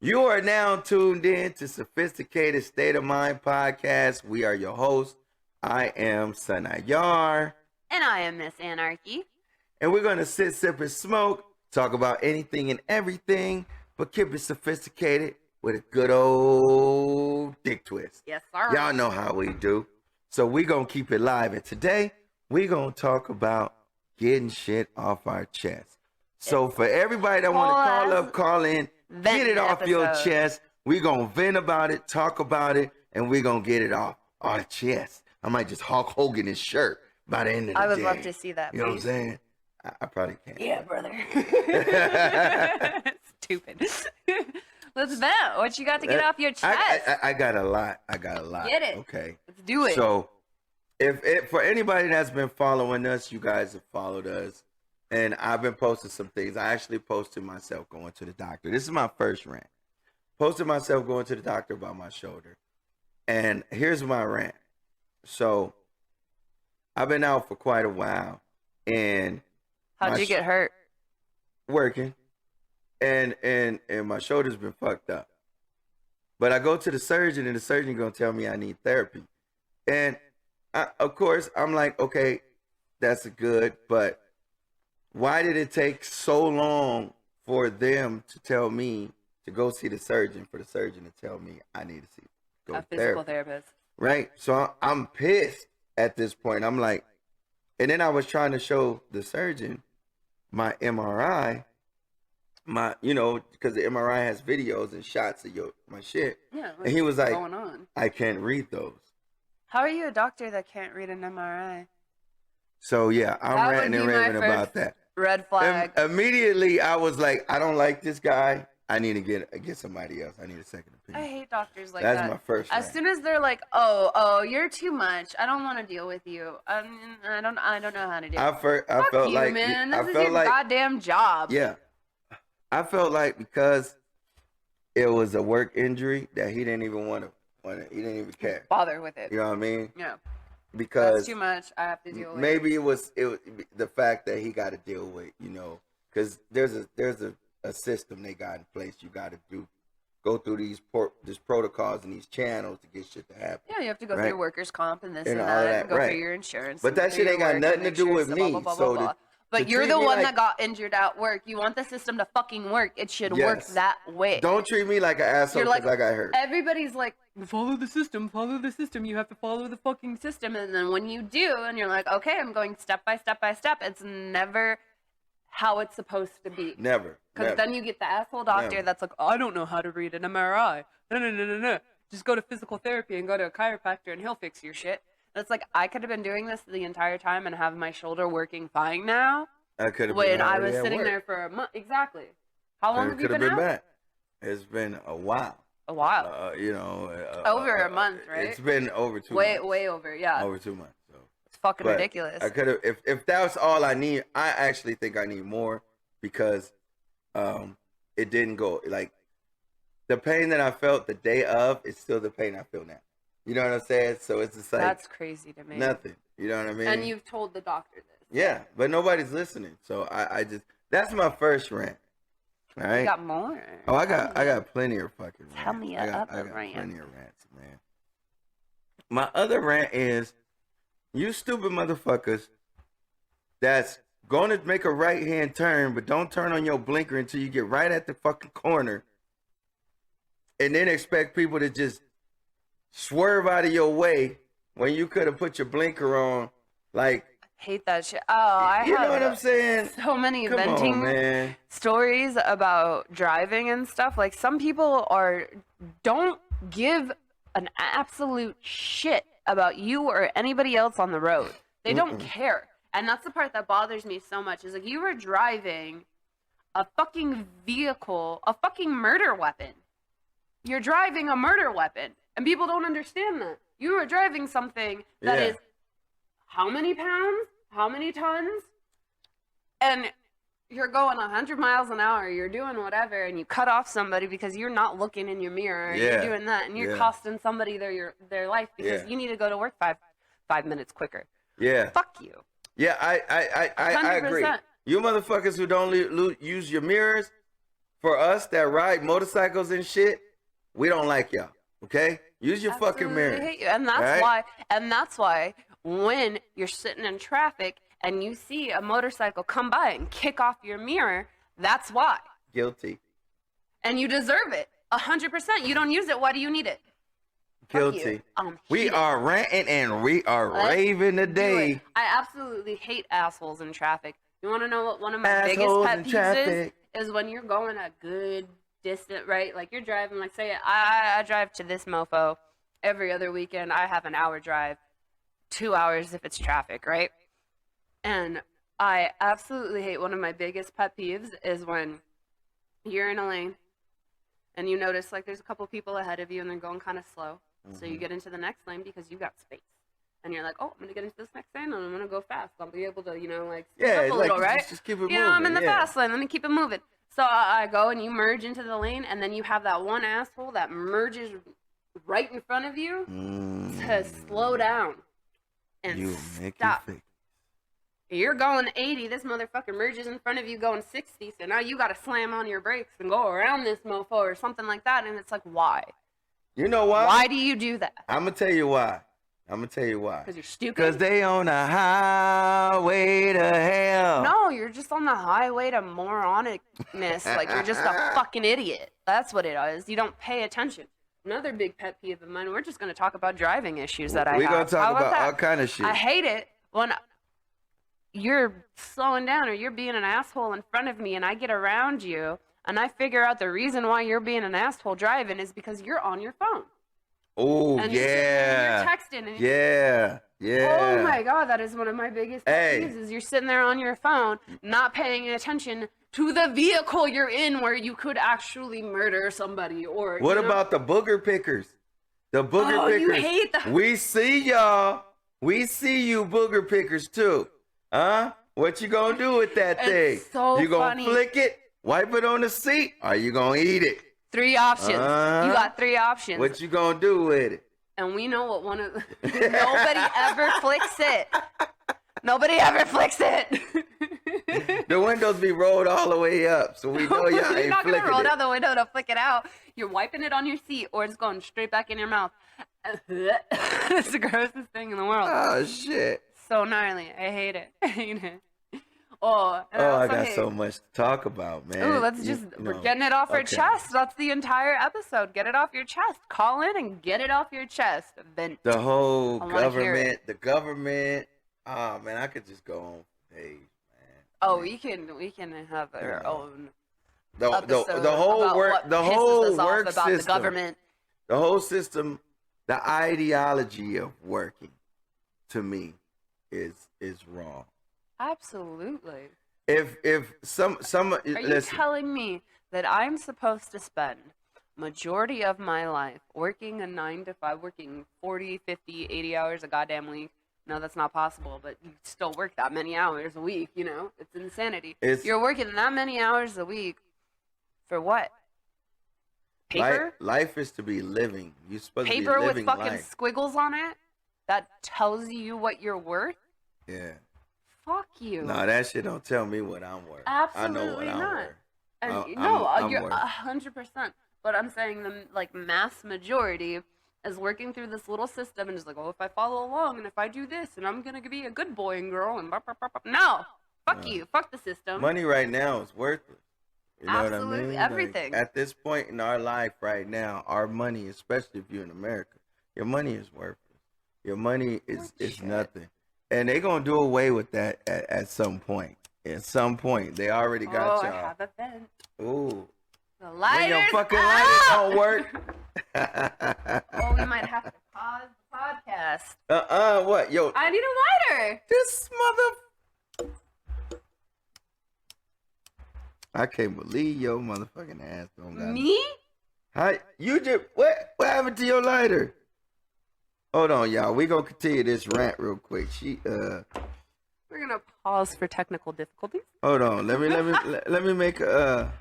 You are now tuned in to Sophisticated State of Mind Podcast. We are your hosts. I am Sanayar. And I am Miss Anarchy. And we're going to sit, sip, and smoke, talk about anything and everything, but keep it sophisticated with a good old dick twist. Yes, sir. Y'all know how we do. So we're going to keep it live. And today, we're going to talk about getting shit off our chest. So for everybody that want to call up, call in, get it off your chest. We're going to vent about it, talk about it, and we're going to get it off our chest. I might just Hulk Hogan his shirt by the end of the day. I would love to see that. You know what I'm saying? I probably can't. Yeah, brother. Stupid. Let's vent. What you got to get off your chest? I got a lot. Get it. Okay. Let's do it. So, for anybody that's been following us, you guys have followed us. And I've been posting some things. I actually posted myself going to the doctor. This is my first rant. Posted myself going to the doctor about my shoulder. And here's my rant. So, I've been out for quite a while. And how'd you get hurt? Working. And my shoulder's been fucked up. But I go to the surgeon, and the surgeon gonna tell me I need therapy. And of course, I'm like, okay, that's good, but why did it take so long for them to tell me to go see the surgeon, for the surgeon to tell me I need to see a physical therapist? Right. So I'm pissed at this point. I'm like, and then I was trying to show the surgeon my MRI, because the MRI has videos and shots of my shit. Yeah. And he was like, going on? I can't read those. How are you a doctor that can't read an MRI? So yeah, I'm ranting and raving about that. Red flag. Immediately, I was like, I don't like this guy. I need to get somebody else. I need a second opinion. I hate doctors like that. That's my first. As soon as they're like, oh, you're too much. I don't want to deal with you. I don't know how to do it. I felt you, like, man. This is your goddamn job. Yeah, I felt like because it was a work injury that he didn't even want to. He didn't even care. Bother with it. You know what I mean? Yeah. Because that's too much. I have to deal with. Maybe it was the fact that he got to deal with, because there's a system they got in place. You got to go through these protocols and these channels to get shit to happen. Yeah, you have to go through workers' comp and this and all that, and go right. through your insurance. But that shit ain't got nothing to do with me. But you're the one that got injured at work. You want the system to fucking work. It should work that way. Don't treat me like an asshole because I got hurt. Everybody's like, follow the system. You have to follow the fucking system. And then when you do, and you're like, okay, I'm going step by step by step, it's never how it's supposed to be. Never. Because then you get the asshole doctor that's like, I don't know how to read an MRI. No. Just go to physical therapy and go to a chiropractor and he'll fix your shit. And it's like, I could have been doing this the entire time and have my shoulder working fine now. I could have when been I was sitting there for a month. Exactly. How long have you been out? Back. It's been a while. A while. Over a month, right? It's been over 2 months. Way over, yeah. Over 2 months. So. It's fucking ridiculous. I could have, if that's all I need, I actually think I need more because it didn't go, like, the pain that I felt the day of is still the pain I feel now. You know what I'm saying? So it's just like. That's crazy to me. Nothing. You know what I mean? And you've told the doctor this. Yeah, but nobody's listening. So I just, that's my first rant. All right. You got more. Oh, I got plenty of fucking rants. Tell me I got rant. plenty of rants, man. My other rant is, you stupid motherfuckers that's going to make a right-hand turn, but don't turn on your blinker until you get right at the fucking corner, and then expect people to just swerve out of your way when you could have put your blinker on, like. Hate that shit. Oh, I you know what I'm saying? So many Come venting on, stories about driving and stuff. Like, some people don't give an absolute shit about you or anybody else on the road. They don't care. And that's the part that bothers me so much, is like, you were driving a fucking vehicle, a fucking murder weapon. You're driving a murder weapon, and people don't understand that. You are driving something that is how many pounds, how many tons, and you're going 100 miles an hour, you're doing whatever, and you cut off somebody because you're not looking in your mirror, and you're doing that, and you're costing somebody their life because you need to go to work five minutes quicker. Yeah. Fuck you. Yeah, I agree. You motherfuckers who don't use your mirrors, for us that ride motorcycles and shit, we don't like y'all. Okay? Use your fucking mirror. Hate you. And that's why when you're sitting in traffic and you see a motorcycle come by and kick off your mirror, that's why. Guilty. And you deserve it. 100%. You don't use it. Why do you need it? Guilty. We are ranting and we are raving today. I absolutely hate assholes in traffic. You want to know what one of my Assholes biggest pet peeves is when you're going a good distance, right? Like you're driving, like say I drive to this mofo every other weekend. I have an hour drive, 2 hours if it's traffic, right? And I absolutely hate, one of my biggest pet peeves is when you're in a lane and you notice like there's a couple people ahead of you and they're going kind of slow. So you get into the next lane because you got space. And you're like, oh, I'm going to get into this next lane and I'm going to go fast. I'll be able to, you know, like, speed up a little, right? Just keep it moving. You know, I'm in the fast lane. Let me keep it moving. So I go and you merge into the lane, and then you have that one asshole that merges right in front of you to slow down and stop. You're going 80. This motherfucker merges in front of you going 60. So now you got to slam on your brakes and go around this mofo or something like that. And it's like, why? You know why? Why do you do that? I'm going to tell you why. Because you're stupid? Because they on a highway to hell. No, you're just on the highway to moronicness. Like, you're just a fucking idiot. That's what it is. You don't pay attention. Another big pet peeve of mine, we're just going to talk about driving issues that I have. We're going to talk about all kind of shit. I hate it when you're slowing down or you're being an asshole in front of me and I get around you and I figure out the reason why you're being an asshole driving is because you're on your phone. Oh, and yeah. You're texting. And yeah. Oh, my God. That is one of my biggest things is you're sitting there on your phone, not paying attention to the vehicle you're in where you could actually murder somebody. Or what about the booger pickers? The booger pickers. You hate them. We see y'all. We see you booger pickers, too. Huh? What you gonna do with that thing? So you gonna flick it, wipe it on the seat, or you gonna eat it? 3 options. You got 3 options. What you gonna do with it? And we know what one of nobody ever flicks it. Nobody ever flicks it. The windows be rolled all the way up, so we know y'all ain't flicking it. You're not gonna roll down the window to flick it out. You're wiping it on your seat, or it's going straight back in your mouth. It's the grossest thing in the world. Oh shit. So gnarly. I hate it. I hate it. I got so much to talk about, man. Ooh, we're getting it off our chest. That's the entire episode. Get it off your chest. Call in and get it off your chest. Vent. The whole government. Oh man, I could just go on page, man. Oh, we can have our own the episode whole work about system, the government. The whole system, the ideology of working, to me, is wrong. Absolutely. If some are you telling me that I'm supposed to spend majority of my life working a 9 to 5, working 40, 50, 80 hours a goddamn week? No, that's not possible, but you still work that many hours a week, you know? It's insanity. You're working that many hours a week for what? Paper? Life is to be living. You're supposed to be living living with fucking life. Squiggles on it that tells you what you're worth? Yeah. Fuck you. No, that shit don't tell me what I'm worth. Absolutely I know what not. I'm worth. And you're 100%. But I'm saying the mass majority is working through this little system and is like, oh, if I follow along and if I do this and I'm gonna be a good boy and girl and no, fuck you, fuck the system. Money right now is worthless. You know Absolutely, what I mean? everything. Like, at this point in our life right now, our money, especially if you're in America, your money is worthless. Your money is nothing. And they're going to do away with that at some point. At some point. They already got y'all. I have a vent. Ooh. The lighter. When your fucking lighter don't work. We might have to pause the podcast. What? Yo. I need a lighter. This mother... I can't believe your motherfucking ass don't got me. What happened to your lighter? Hold on, y'all. We gonna continue this rant real quick. We're gonna pause for technical difficulties. Hold on. Let me make a.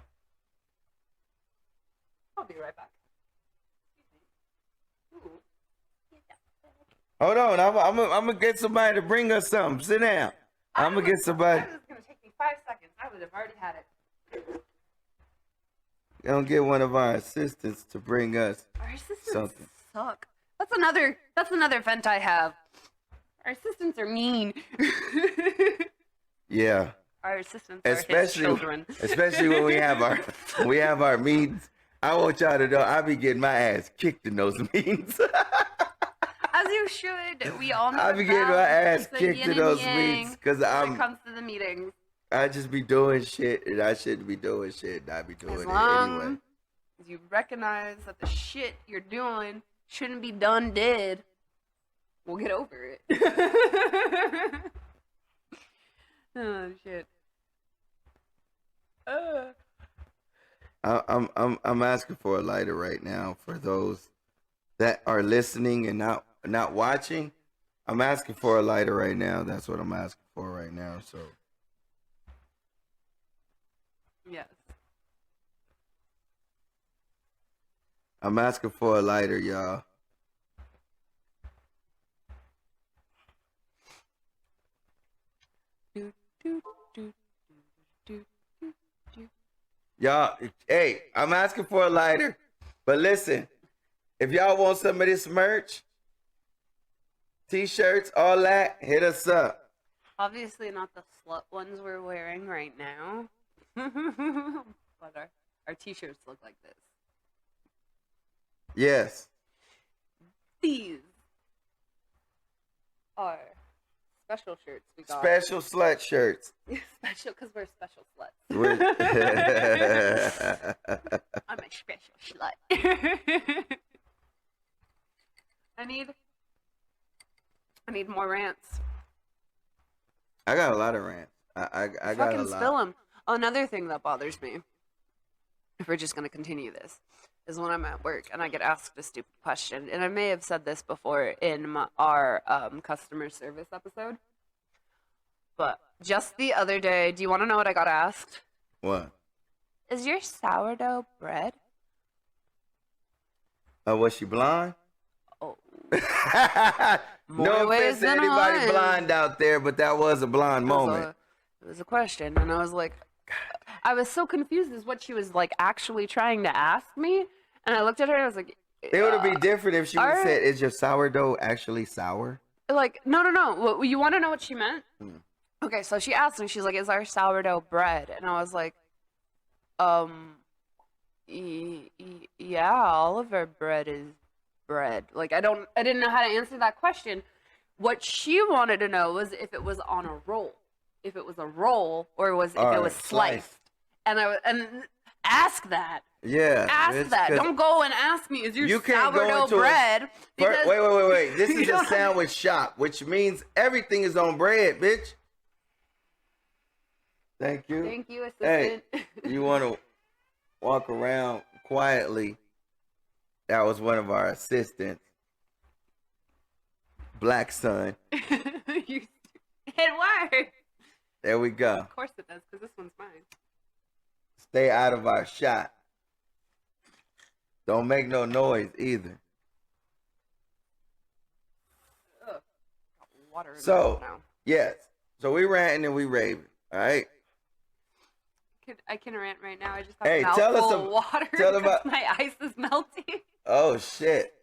I'll be right back. Hold on. I'm gonna get somebody to bring us something. Sit down. I'm gonna get somebody. This is gonna take me 5 seconds. I would have already had it. Gonna get one of our assistants to bring us Our assistants something. suck. That's another vent I have. Our assistants are mean. Yeah. Our assistants are his children. Especially when we have our meetings. I want y'all to know I be getting my ass kicked in those meetings. As you should. We all know I be getting my ass it's a kicked yin in those and meetings because when it comes to the meetings. I just be doing shit and I shouldn't be doing shit and I be doing As it long anyway. as you recognize that the shit you're doing shouldn't be done dead, we'll get over it. Oh shit. I'm asking for a lighter right now for those that are listening and not watching. I'm asking for a lighter right now. That's what I'm asking for right now. So Yes. I'm asking for a lighter, y'all. Do, do, do, do, do, do. Y'all, hey, I'm asking for a lighter. But listen, if y'all want some of this merch, t-shirts, all that, hit us up. Obviously not the slut ones we're wearing right now. But our t-shirts look like this. Yes. These are special shirts we got. Special slut shirts. Special because we're special sluts. I'm a special slut. I need more rants. I got a lot of rants. I got a Fucking lot. spill them. Another thing that bothers me, if we're just going to continue this, is when I'm at work and I get asked a stupid question. And I may have said this before in our customer service episode. But just the other day, do you want to know what I got asked? What? Is your sourdough bread? Was she blonde? Oh. No ways offense to than anybody one. blind out there, but that was a blonde moment. It was a question, and I was like, I was so confused as what she was like actually trying to ask me, and I looked at her and I was like, It would have been different if she would have are- said, "Is your sourdough actually sour?" like no. What, you want to know what she meant? Hmm. Okay, so she asked me, she's like, "Is our sourdough bread?" And I was like, yeah, all of our bread is bread. Like I didn't know how to answer that question. What she wanted to know was if it was on a roll, if it was a roll, or if it was sliced. And ask that. Yeah. Ask that. Don't go and ask me, is your You can't go sourdough into bread? Because Wait. This is You a don't- sandwich shop, which means everything is on bread, bitch. Thank you. Thank you, Hey, assistant. you want to walk around quietly? That was one of our assistants. Black son. It worked. There we go. Of course it does, because this one's mine. Stay out of our shot. Don't make no noise either. Ugh. Got water in my So, mouth now. yes. So we ranting and we raving. All right. I can rant right now. I just have Hey, a mouthful tell us of water tell because about- my ice is melting. Oh shit.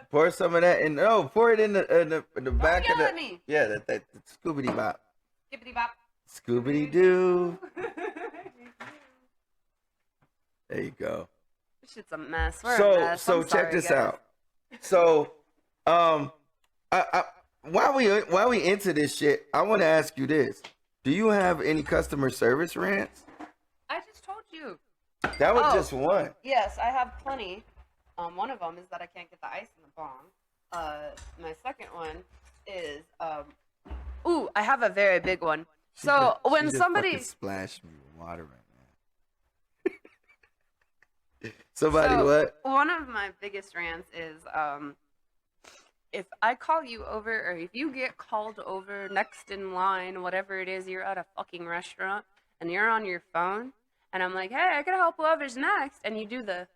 Pour some of that in. No, pour it in the back of yell the. at me. Yeah, that Scoobity Bop. Skippity bop. Scoobity Doo. There you go. This shit's a mess. We're a mess. So I'm check sorry, this guys. out. So, while we into this shit, I want to ask you this: do you have any customer service rants? I just told you. That was Oh. just one. Yes, I have plenty. One of them is that I can't get the ice in the bong. My second one is ooh, I have a very big one. So She when just somebody fucking splashed me with water right now. Somebody So, what? One of my biggest rants is if I call you over or if you get called over next in line, whatever it is, you're at a fucking restaurant and you're on your phone and I'm like, hey, I can help whoever's next, and you do the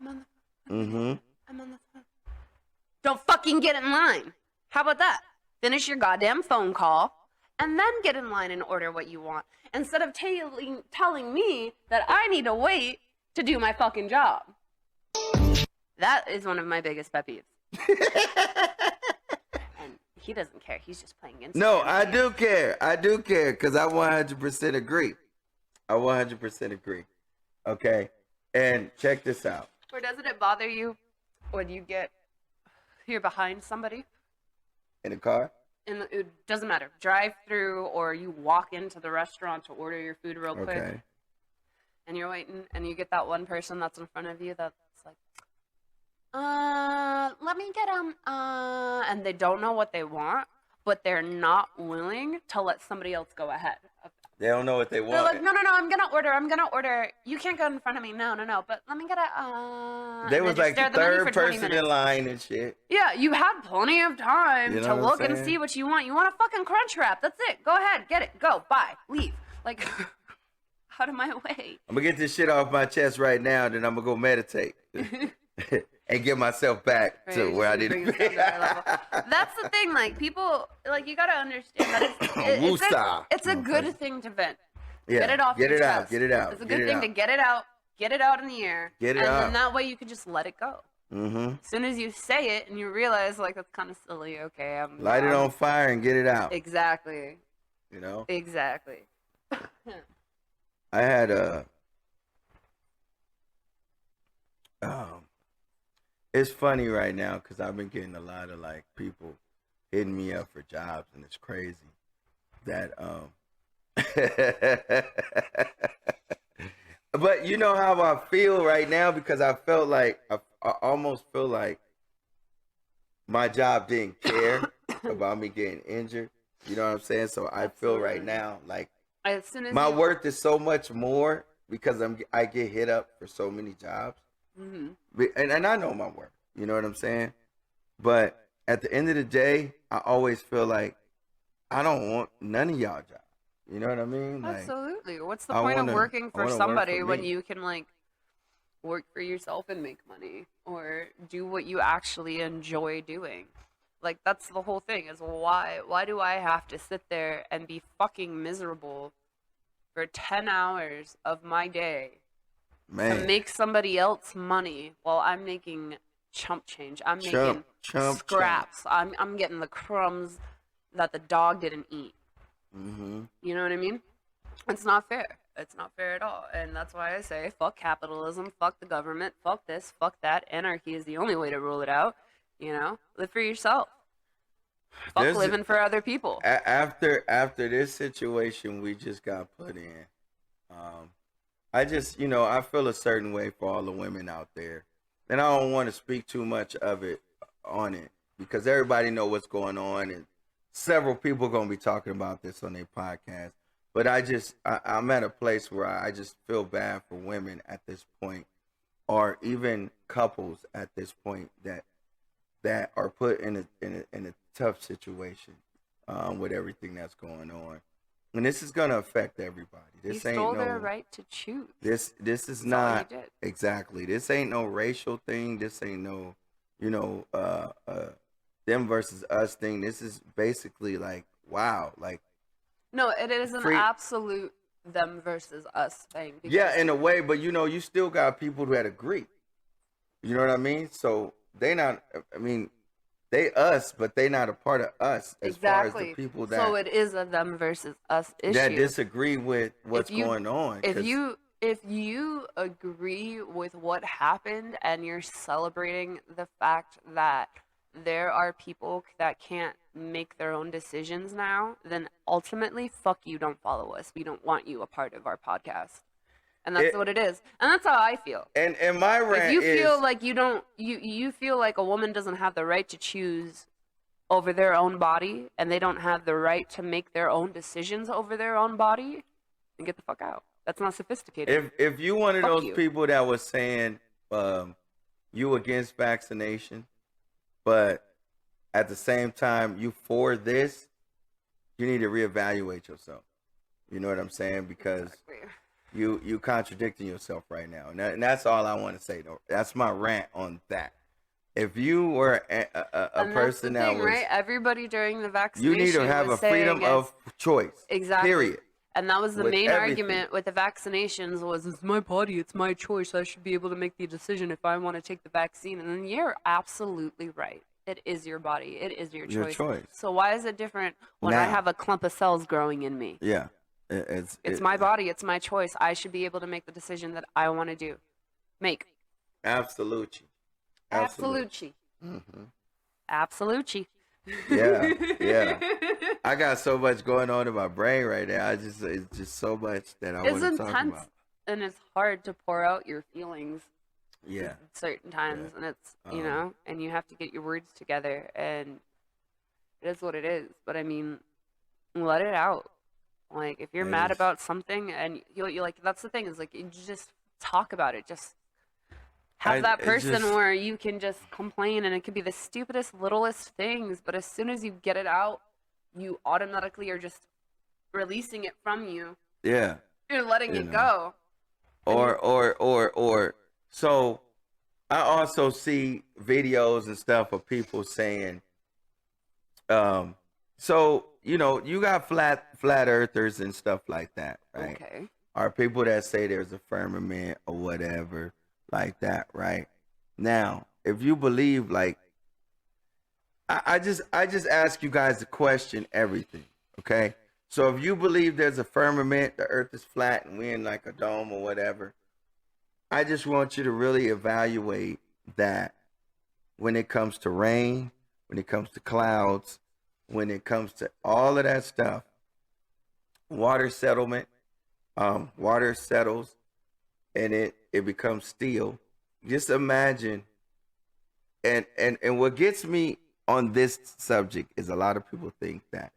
I'm on the phone. Mm-hmm. I'm on the phone. Don't fucking get in line. How about that? Finish your goddamn phone call. and then get in line and order what you want, instead of telling me that I need to wait to do my fucking job. That is one of my biggest pet peeves. And he doesn't care. He's just playing Instagram. No, I do care. I do care because I 100% agree. I 100% agree. Okay? And check this out. Or doesn't it bother you when you're behind somebody? In the car? It doesn't matter. Drive through, or you walk into the restaurant to order your food real quick. Okay. And you're waiting, and you get that one person that's in front of you that's like, let me get and they don't know what they want, but they're not willing to let somebody else go ahead. They don't know what they want. They're like, no, I'm gonna order. You can't go in front of me. No, but let me get They was like the third person in line and shit. Yeah, you had plenty of time to look and see what you want. You want a fucking crunch wrap. That's it. Go ahead, get it. Go, bye, leave. Like, out of my way. I'm gonna get this shit off my chest right now, then I'm gonna go meditate. And get myself back to where I need to be. That's the thing, like, people, like, you gotta understand that it's a good thing to vent. Yeah. Get it off your chest. Get it out. It's a good thing to get it out in the air. Get it out. And then that way you can just let it go. Mm-hmm. As soon as you say it and you realize, like, that's kind of silly, okay, light it on fire and get it out. Exactly. You know? Exactly. I had it's funny right now because I've been getting a lot of like people hitting me up for jobs, and it's crazy that but you know how I feel right now, because I felt like I almost feel like my job didn't care about me getting injured. You know what I'm saying? So I feel right now like as soon as my worth is so much more because I get hit up for so many jobs. Mm-hmm. And I know my worth, you know what I'm saying? But at the end of the day, I always feel like I don't want none of y'all jobs. You know what I mean? Absolutely. What's the point of working for somebody when you can, like, work for yourself and make money, or do what you actually enjoy doing? Like, that's the whole thing, is why do I have to sit there and be fucking miserable for 10 hours of my day to make somebody else money while I'm making chump change? I'm making scraps. I'm getting the crumbs that the dog didn't eat. Mm-hmm. You know what I mean? It's not fair. It's not fair at all. And that's why I say, fuck capitalism, fuck the government, fuck this, fuck that. Anarchy is the only way to rule it out. You know? Live for yourself. Fuck living for other people. After this situation we just got put in, I just, I feel a certain way for all the women out there. And I don't want to speak too much of it on it because everybody know what's going on, and several people are going to be talking about this on their podcast. But I'm at a place where I just feel bad for women at this point, or even couples at this point that are put in a tough situation with everything that's going on. And this is gonna affect everybody. This you stole their right to choose. This is not exactly. This ain't no racial thing. This ain't no, them versus us thing. This is basically like, wow, like. No, it is an absolute them versus us thing. Yeah, in a way, but you still got people that agree. You know what I mean? So they not. I mean. They us, but they not a part of us as far as the people that. So it is a them versus us issue. That disagree with what's going on. If you agree with what happened and you're celebrating the fact that there are people that can't make their own decisions now, then ultimately, fuck you, don't follow us. We don't want you a part of our podcast. And that's what it is. And that's how I feel. And my rant is, if you feel like you feel like a woman doesn't have the right to choose over their own body, and they don't have the right to make their own decisions over their own body, then get the fuck out. That's not sophisticated. If you one of those people that was saying you against vaccination, but at the same time you for this, you need to reevaluate yourself. You know what I'm saying? Because you contradicting yourself right now, and that's all I want to say. Though that's my rant on that. if you were a And person that's the thing, that was, right? Everybody during the you vaccination need to have a was freedom saying of choice. exactly. Period. And that was the With main everything. argument with the vaccinations was, it's my body, it's my choice. I should be able to make the decision if I want to take the vaccine. And then you're absolutely right. It is your body. It is your Your choice. choice. So why is it different when I Now. have a clump of cells growing in me? Yeah. It's my body. It's my choice. I should be able to make the decision that I want to do. Make. Absolutely. Absolutely. Absolutely. Yeah, yeah. I got so much going on in my brain right now. It's just so much that I It's want to talk intense about. and it's hard to pour out your feelings Yeah. at certain times, and it's and you have to get your words together, and it is what it is. But I mean, let it out. Like if you're It mad is. about something, and you like, that's the thing, is like, you just talk about it. Just have that it's person just- where you can just complain, and it could be the stupidest, littlest things, but as soon as you get it out, you automatically are just releasing it from you. Yeah. You're letting You it know. go. Or so I also see videos and stuff of people saying, so you got flat earthers and stuff like that, right? Okay. Or people that say there's a firmament or whatever like that, right? Now, if you believe, like, I just ask you guys to question everything, okay? So if you believe there's a firmament, the earth is flat and we're in like a dome or whatever, I just want you to really evaluate that when it comes to rain, when it comes to clouds, when it comes to all of that stuff, water settlement, water settles and it becomes steel. Just imagine, and what gets me on this subject is a lot of people think that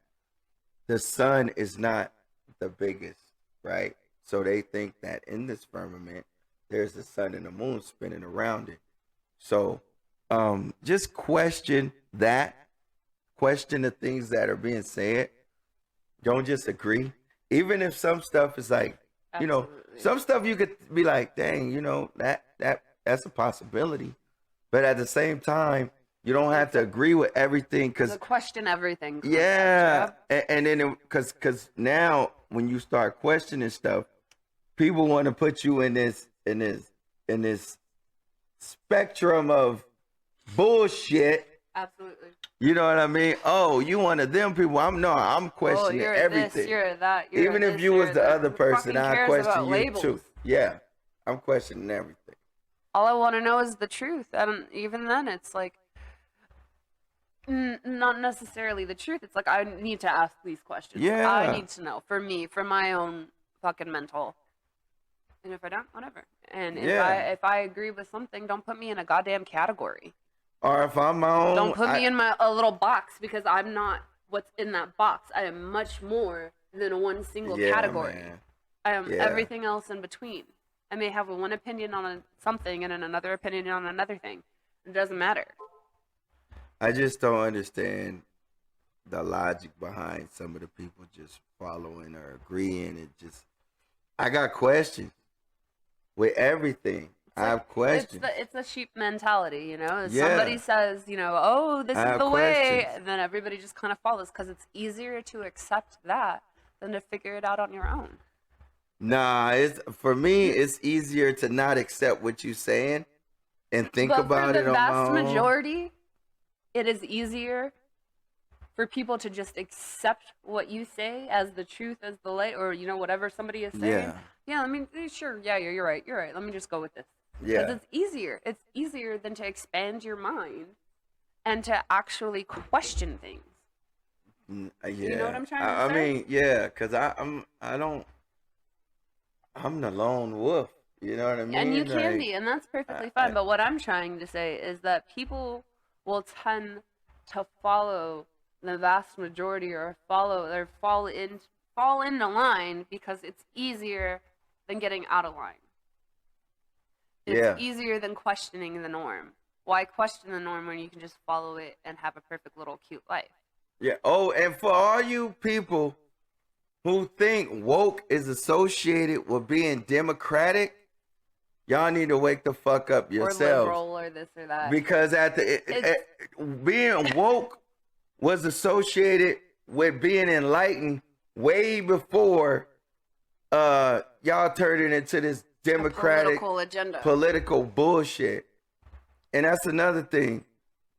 the sun is not the biggest, right? So they think that in this firmament, there's the sun and the moon spinning around it. So just question that. Question the things that are being said. Don't just agree. Even if some stuff is like, Absolutely. some stuff you could be like, dang, that's a possibility. But at the same time, you don't have to agree with everything because To question everything. concept, yeah, yep. and then because now when you start questioning stuff, people want to put you in this spectrum of bullshit. Absolutely. You know what I mean? Oh, you one of them people. I'm questioning you're everything. This, you're that. You're Even if this, you you're was the that. other Who person, fucking I cares question about you labels? too. Yeah, I'm questioning everything. All I want to know is the truth, and even then, it's like not necessarily the truth. It's like, I need to ask these questions. Yeah. I need to know for me, for my own fucking mental. And if I don't, whatever. And Yeah. if I agree with something, don't put me in a goddamn category. Or if I'm my own, Don't put me in a little box, because I'm not what's in that box. I am much more than one single category. Man. I am Yeah. everything else in between. I may have one opinion on something and then another opinion on another thing. It doesn't matter. I just don't understand the logic behind some of the people just following or agreeing. I got questions with everything. I have questions. It's a sheep mentality, you know. If Yeah. somebody says, oh, this I is have the way, questions. and then everybody just kind of follows, because it's easier to accept that than to figure it out on your own. Nah, for me, it's easier to not accept what you're saying and think But about it for the on my vast own. majority, it is easier for people to just accept what you say as the truth, as the light, or whatever somebody is saying. Yeah. I mean, sure, yeah, you're right. You're right. Let me just go with this. Yeah. Because it's easier. It's easier than to expand your mind and to actually question things. Yeah. You know what I'm trying to I say? mean, yeah, because I'm the lone wolf. You know what I mean? And you can Like, be, and that's perfectly fine. But what I'm trying to say is that people will tend to follow the vast majority, or fall into line, because it's easier than getting out of line. It's Yeah. easier than questioning the norm. Why question the norm when you can just follow it and have a perfect little cute life? Yeah. Oh, and for all you people who think woke is associated with being democratic, Y'all need to wake the fuck up yourselves. Or liberal or this or that. Because being woke was associated with being enlightened way before y'all turned it into this democratic political bullshit. And that's another thing,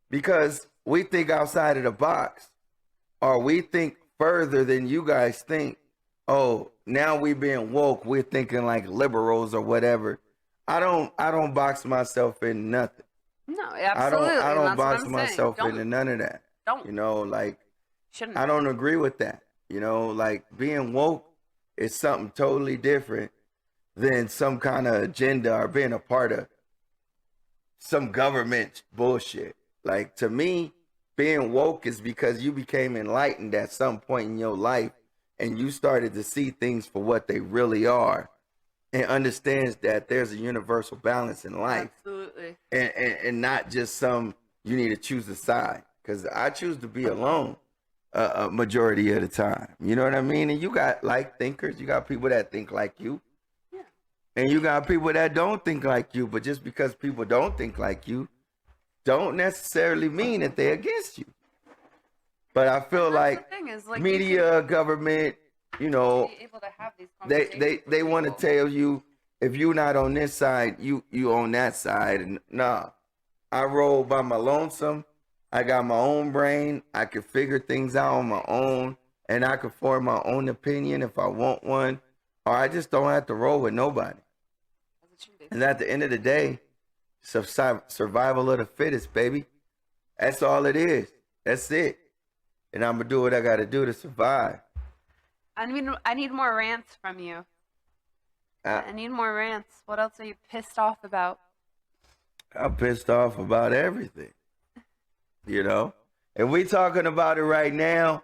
because we think outside of the box, or we think further than you guys think. Oh, now we being woke, we're thinking like liberals or whatever. I don't box myself in nothing. No, absolutely. I don't box myself into none of that. Don't. You know, like, Shouldn't. I don't agree with that. You know, like, being woke is something totally different than some kind of agenda or being a part of some government bullshit. Like, to me, being woke is because you became enlightened at some point in your life and you started to see things for what they really are and understands that there's a universal balance in life. Absolutely. And not just some, you need to choose a side. Because I choose to be alone a majority of the time. You know what I mean? And you got like thinkers. You got people that think like you. Yeah. And you got people that don't think like you. But just because people don't think like you, don't necessarily mean that they're against you. But I feel like media, government, you know, they want to tell you, if you're not on this side, you on that side. And nah, I roll by my lonesome. I got my own brain. I can figure things out on my own, and I can form my own opinion if I want one, or I just don't have to roll with nobody. And at the end of the day, survival of the fittest, baby. That's all it is. That's it. And I'm gonna do what I gotta do to survive. I need more rants from you. I need more rants. What else are you pissed off about? I'm pissed off about everything. You know? And we talking about it right now.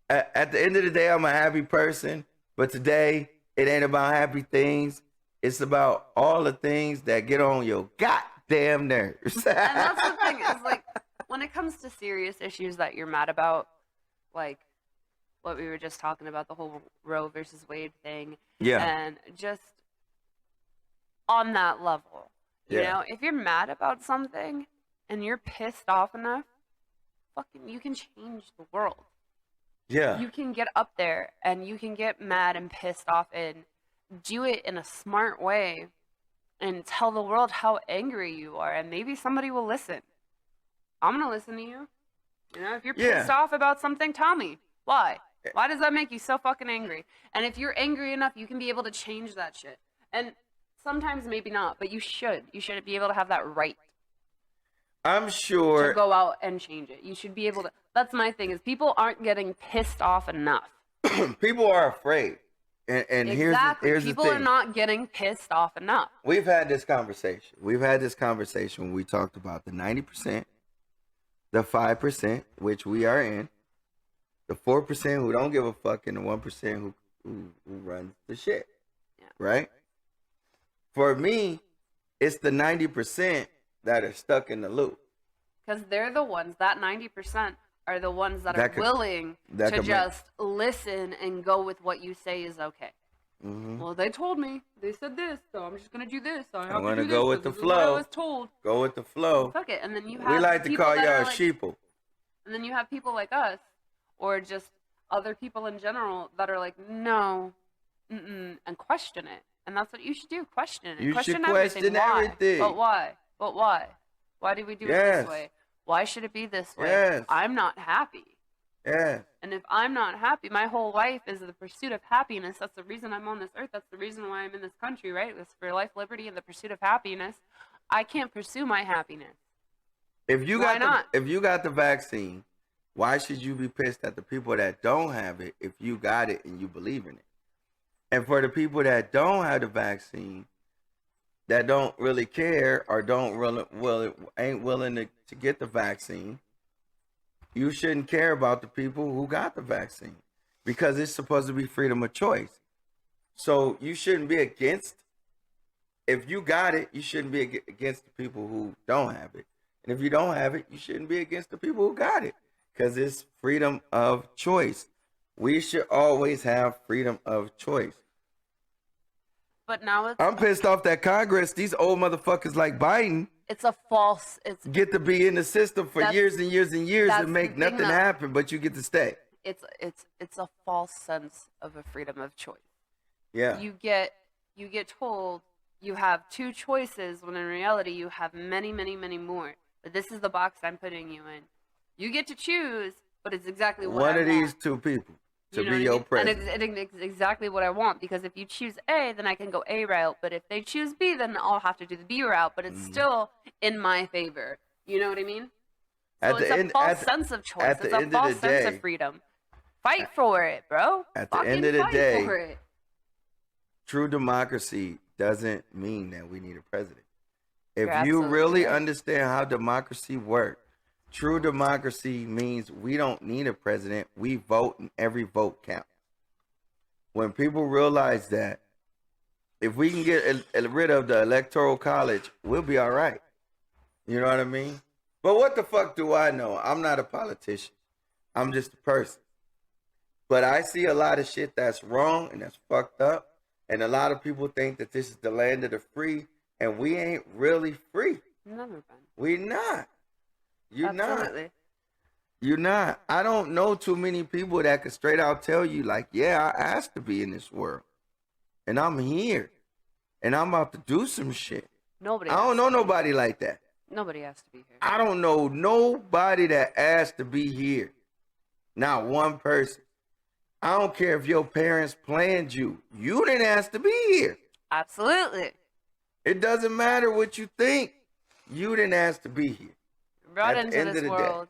At the end of the day, I'm a happy person. But today, it ain't about happy things. It's about all the things that get on your goddamn nerves. And that's the thing, is like, when it comes to serious issues that you're mad about, like what we were just talking about, the whole Roe versus Wade thing. Yeah. And just on that level, you know, if you're mad about something and you're pissed off enough, fucking, you can change the world. Yeah. You can get up there and you can get mad and pissed off and do it in a smart way and tell the world how angry you are, and maybe somebody will listen. I'm gonna listen to you. You know, if you're pissed off about something, tell me. Why? Why does that make you so fucking angry? And if you're angry enough, you can be able to change that shit. And sometimes maybe not, but you should. You should be able to have that right. I'm sure to go out and change it. You should be able to. That's my thing, is people aren't getting pissed off enough. People are afraid. And exactly. here's people the thing. Are not getting pissed off enough. We've had this conversation. When we talked about the 90%, the 5%, which we are in, the 4% who don't give a fuck, and the 1% who runs the shit. Yeah. Right? For me, it's the 90% that are stuck in the loop. Because they're the ones, that 90% are the ones that are willing to just listen and go with what you say is okay. Mm-hmm. Well, they told me. They said this, so I'm just going to do this. So I'm going to go with the flow. I was told. Go with the flow. Fuck it. And then you have we like to call y'all like, sheeple. And then you have people like us, or just other people in general, that are like, no, and question it. And that's what you should do. Question it. You question should question everything. But why? But why? Why do we do it this way? Why should it be this way? Yes. I'm not happy. Yeah. And if I'm not happy, my whole life is the pursuit of happiness. That's the reason I'm on this earth. That's the reason why I'm in this country, right? It's for life, liberty, and the pursuit of happiness. I can't pursue my happiness. If you got the vaccine, why should you be pissed at the people that don't have it if you got it and you believe in it? And for the people that don't have the vaccine, that don't really care or ain't willing to get the vaccine, you shouldn't care about the people who got the vaccine, because it's supposed to be freedom of choice. So you shouldn't be against, if you got it, you shouldn't be against the people who don't have it. And if you don't have it, you shouldn't be against the people who got it, because it's freedom of choice. We should always have freedom of choice. But now it's I'm pissed off that Congress, these old motherfuckers like Biden, it's a false. It's get to be in the system for years and years and years that's and make the thing, nothing though. happen, but you get to stay. It's a false sense of a freedom of choice. Yeah. You get told you have two choices when in reality you have many, many, many more. But this is the box I'm putting you in. You get to choose, but it's exactly what One I of want. these two people to You know be what I your mean? president. And it's exactly what I want, because if you choose A, then I can go A route. But if they choose B, then I'll have to do the B route. But it's still in my favor. You know what I mean? So At it's the a end- false at the- sense of choice. at the It's a end of false the sense day- of freedom. Fight for it, bro. At the Fucking end of the fight day, for it. True democracy doesn't mean that we need a president. If You're you absolutely really right. understand how democracy works, true democracy means we don't need a president. We vote and every vote counts. When people realize that, if we can get rid of the electoral college, we'll be all right. You know what I mean? But what the fuck do I know? I'm not a politician. I'm just a person. But I see a lot of shit that's wrong and that's fucked up. And a lot of people think that this is the land of the free. And we ain't really free. Never been. We not. You're not. Absolutely. You're not. I don't know too many people that could straight out tell you, like, yeah, I asked to be in this world. And I'm here. And I'm about to do some shit. Nobody. I don't has know to be nobody like that. here. Nobody has to be here. I don't know nobody that asked to be here. Not one person. I don't care if your parents planned you. You didn't ask to be here. Absolutely. It doesn't matter what you think. You didn't ask to be here. Brought At the into end of this the day. world,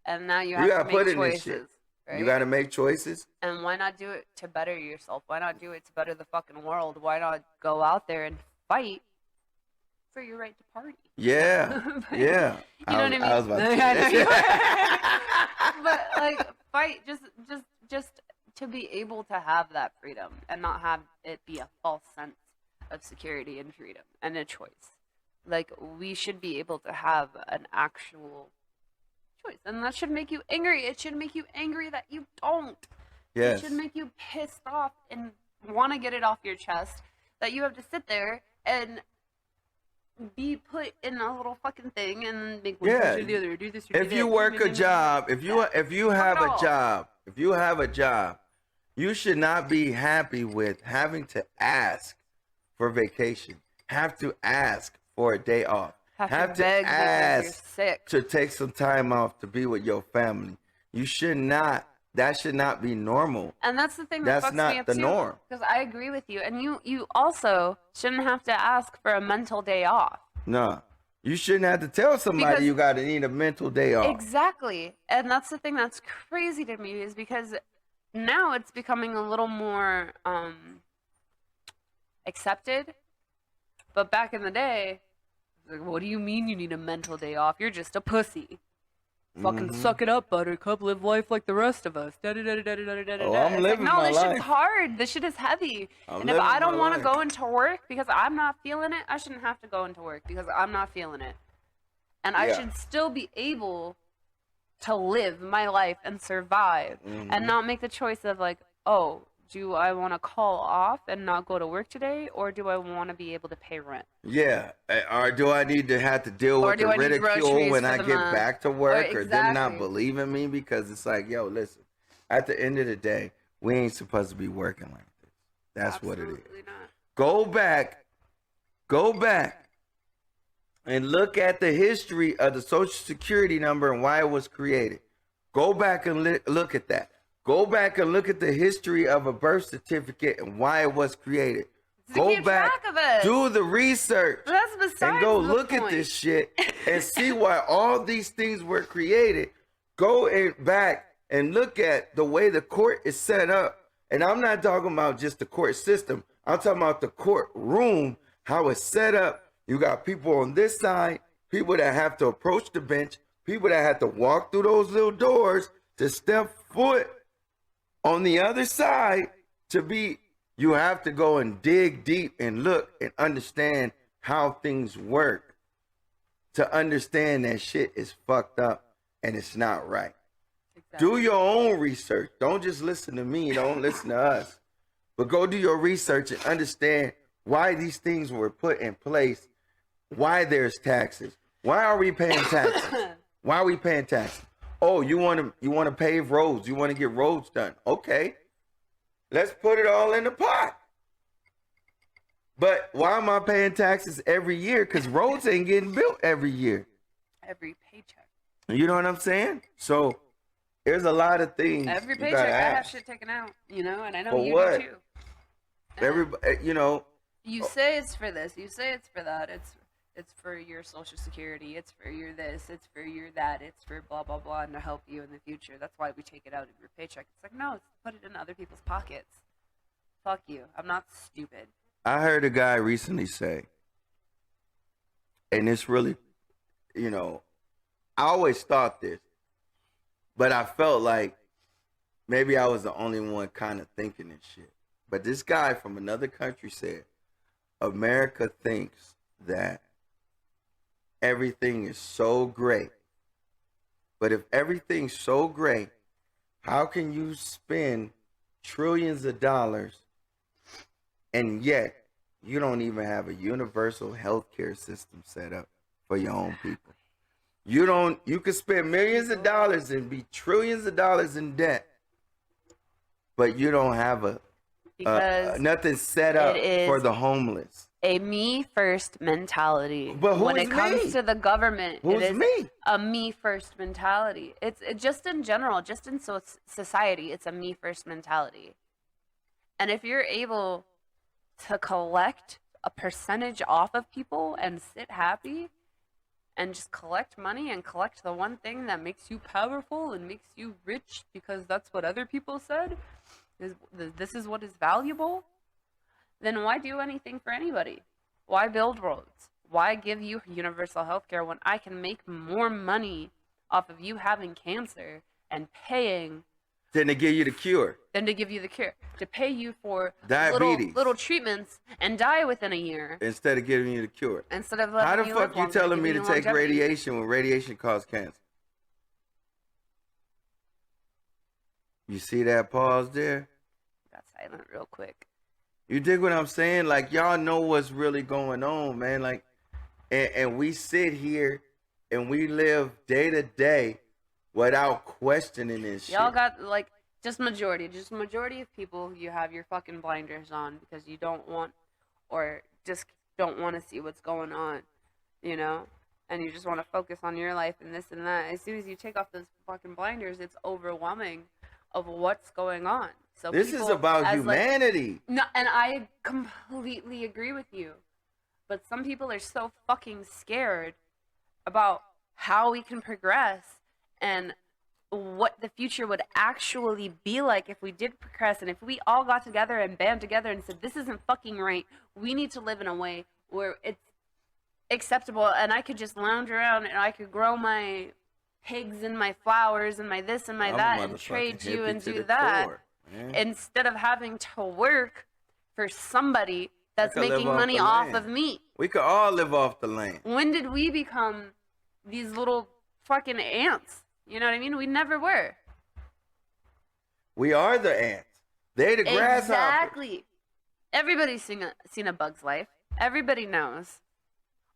and now you You have gotta to put make in this shit. choices. Right? You got to make choices. And why not do it to better yourself? Why not do it to better the fucking world? Why not go out there and fight for your right to party? Yeah. Yeah. You know what I mean? I was about to say I know that. you were. But like, fight just to be able to have that freedom and not have it be a false sense of security and freedom and a choice. Like, we should be able to have an actual choice, and that should make you angry. It should make you angry that you don't. Yes. It should make you pissed off and want to get it off your chest that you have to sit there and be put in a little fucking thing and make one Yeah. decision or the other, do this or do If that. you work a job, if you have Fuck a off. job, you should not be happy with having to ask for vacation. Have to ask for a day off. have to beg because you're sick. to take some time off to be with your family. You should not. That should not be normal. And that's the thing that That's fucks not me up the too. norm. Because I agree with you, and you also shouldn't have to ask for a mental day off. No. You shouldn't have to tell somebody Because- you got to need a mental day off. Exactly. And that's the thing that's crazy to me, is because now it's becoming a little more accepted. But back in the day, like, what do you mean you need a mental day off? You're just a pussy. Fucking suck it up, buttercup. Live life like the rest of us. Oh, I'm It's living like, no, my this life. shit's hard. This shit is heavy. I'm And if living I don't my want to life. go into work because I'm not feeling it, I shouldn't have to go into work because I'm not feeling it. And I Yeah. should still be able to live my life and survive and not make the choice of like, oh, do I want to call off and not go to work today, or do I want to be able to pay rent? Yeah. Or do I need to have to deal Or with do the I need ridicule groceries when for I the get month? back to work, or them not exactly. believing me? Because it's like, yo, listen, at the end of the day, we ain't supposed to be working like this. That's what it is. Absolutely not. Go back and look at the history of the Social Security number and why it was created. Go back and look at that. Go back and look at the history of a birth certificate and why it was created. To Go keep back, track of it. do the research, That's besides and go the look at point. this shit and see why all these things were created. Go back and look at the way the court is set up. And I'm not talking about just the court system. I'm talking about the courtroom, how it's set up. You got people on this side, people that have to approach the bench, people that have to walk through those little doors to step foot on the other side. You have to go and dig deep and look and understand how things work to understand that shit is fucked up and it's not right. Exactly. Do your own research. Don't just listen to me. Don't listen to us. But go do your research and understand why these things were put in place, why there's taxes. Why are we paying taxes? Why are we paying taxes? Oh, you want to pave roads. You want to get roads done. Okay. Let's put it all in the pot. But why am I paying taxes every year? Because roads ain't getting built every year. Every paycheck. You know what I'm saying? So there's a lot of things. Every paycheck, I have shit taken out, you know, and I know For you what? do too. Everybody, you know. You say it's for this. You say it's for that. It's for your Social Security. It's for your this. It's for your that. It's for blah blah blah, and to help you in the future. That's why we take it out of your paycheck. It's like, no, it's put it in other people's pockets. Fuck you. I'm not stupid. I heard a guy recently say, and it's really, you know, I always thought this, but I felt like maybe I was the only one kind of thinking this shit. But this guy from another country said, America thinks that everything is so great. But if everything's so great, how can you spend trillions of dollars and yet you don't even have a universal healthcare system set up for your own people? You could spend millions of dollars and be trillions of dollars in debt, but you don't have nothing set up for the homeless. A me first mentality. But who when is it comes me? to the government, Who's it is me? a me first mentality. It's just in general, just in society, it's a me first mentality. And if you're able to collect a percentage off of people and sit happy and just collect money and collect the one thing that makes you powerful and makes you rich because that's what other people said, this is what is valuable, then why do anything for anybody? Why build roads? Why give you universal health care when I can make more money off of you having cancer and paying Than to give you the cure. than to give you the cure? To pay you for Diabetes. little treatments and die within a year Instead of giving you the cure. instead of How the letting fuck you live telling longer, me to giving you take longevity. radiation when radiation causes cancer? You see that pause there? Got silent real quick. You dig what I'm saying? Like, y'all know what's really going on, man. Like, and we sit here and we live day to day without questioning this shit. Y'all got like just majority of people, you have your fucking blinders on because you don't want or just don't want to see what's going on, you know? And you just want to focus on your life and this and that. As soon as you take off those fucking blinders, it's overwhelming of what's going on. So This is about humanity. No, and I completely agree with you. But some people are so fucking scared about how we can progress and what the future would actually be like if we did progress and if we all got together and band together and said, this isn't fucking right. We need to live in a way where it's acceptable and I could just lounge around and I could grow my pigs and my flowers and my this and my that and trade you and do that. Instead of having to work for somebody that's making money off of me. We could all live off the land. When did we become these little fucking ants? You know what I mean? We never were. We are the ants. They the grasshoppers. Exactly. Everybody's seen a Bug's Life. Everybody knows.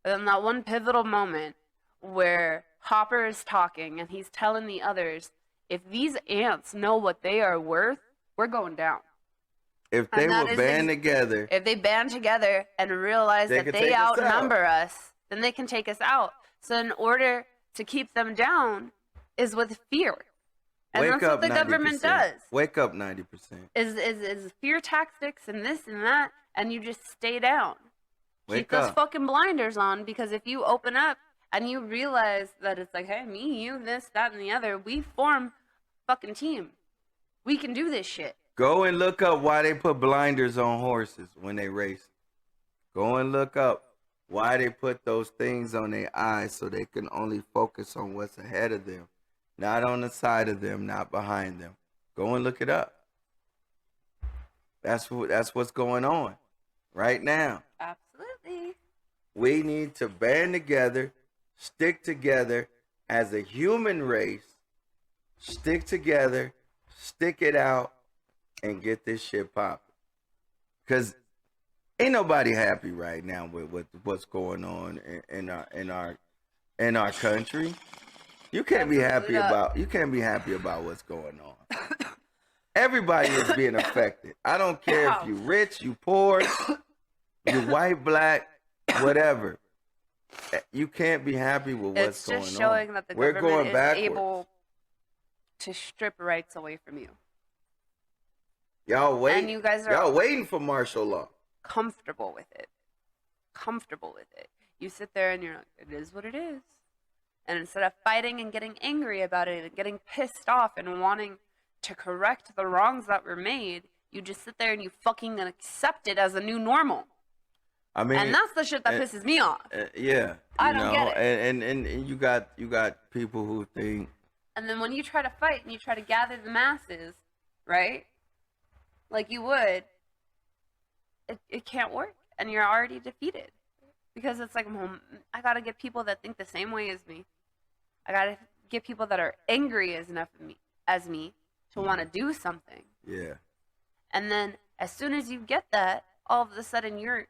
And that one pivotal moment where Hopper is talking and he's telling the others, if these ants know what they are worth, we're going down. If they will band together. If they band together and realize that they outnumber us, then they can take us out. So in order to keep them down is with fear. And that's what the government does. Wake up 90%. Is fear tactics and this and that, and you just stay down. Keep those fucking blinders on, because if you open up and you realize that it's like, hey, me, you, this, that, and the other, we form fucking team. We can do this shit. Go and look up why they put blinders on horses when they race. Go and look up why they put those things on their eyes so they can only focus on what's ahead of them, not on the side of them, not behind them. Go and look it up. That's what's going on right now. Absolutely. We need to band together, stick together as a human race, stick together, stick it out, and get this shit popping. Because Ain't nobody happy right now with what's going on in our country. You can't be happy about what's going on. Everybody is being affected. I don't care if you rich, you poor, you white, black, whatever. You can't be happy with what's going on. It's just showing that the government is able to strip rights away from you. Y'all wait. And you guys are y'all waiting for martial law. Comfortable with it. You sit there and you're like, it is what it is. And instead of fighting and getting angry about it and getting pissed off and wanting to correct the wrongs that were made, you just sit there and you fucking accept it as a new normal. I mean, and that's the shit that pisses me off. Yeah, I don't get it. And you got people who think. And then when you try to fight and you try to gather the masses, right? Like you would, it can't work, and you're already defeated. Because it's like, well, I gotta get people that think the same way as me. I gotta get people that are angry as me to want to do something. Yeah. And then as soon as you get that, all of a sudden you're